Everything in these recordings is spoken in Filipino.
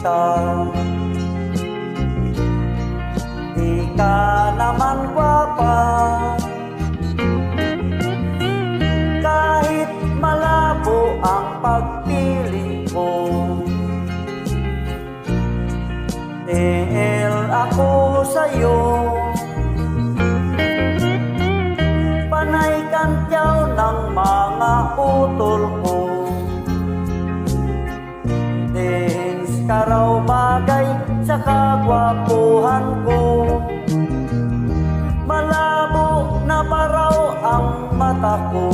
kita. Di ka naman gwapa, kahit malabo ang pagpili ko. Dahil ako sa'yo, panay kantyaw ng mga utol ko. Dahil ka raw bagay sa kagwapuhan ko. Malabo na paraw ang mata ko,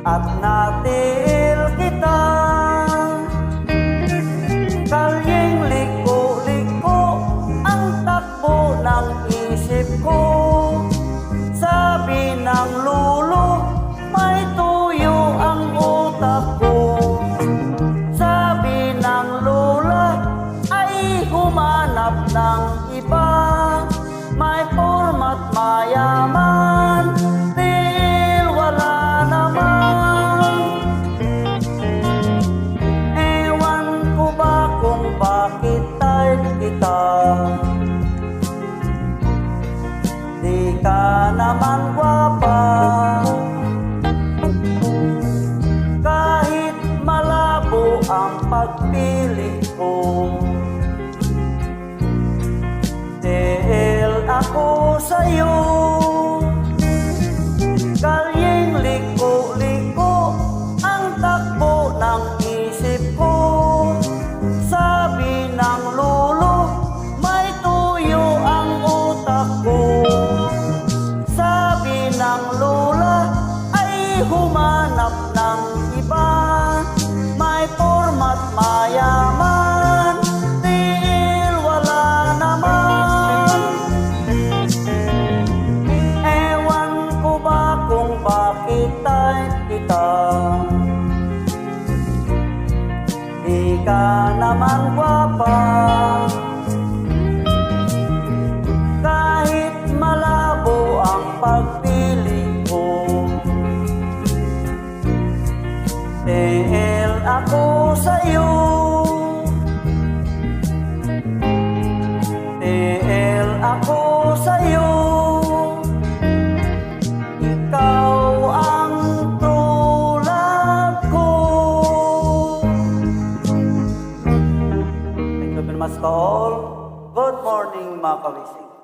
at natil kita. Kalyeng liko-liko ang takbo ng isip ko. Sabi ng lulo, may tuyo ang utak ko. Sabi ng lola, ay humanap ng iba. May format mayaman, dahil wala naman. Ewan ko ba kung bakit type kita. Di ka naman gwapa, kahit malabo ang pagpili ko. Dahil ako sa'yo, kalyeng liko-liko ang takbo ng isip ko. Sabi ng lulo, may tuyo ang utak ko. Sabi ng lola, ay humanap ng iba. May format mayaman, dahil wala naman. Ewan ko ba kung bakit type kita. Di ka naman gwapa, kahit malabo ang pagpili ko. Dahil ako sa'yo, dahil ako sa'yo, ikaw ang true love ko. Thank you very much to all. Good morning, mga kawising.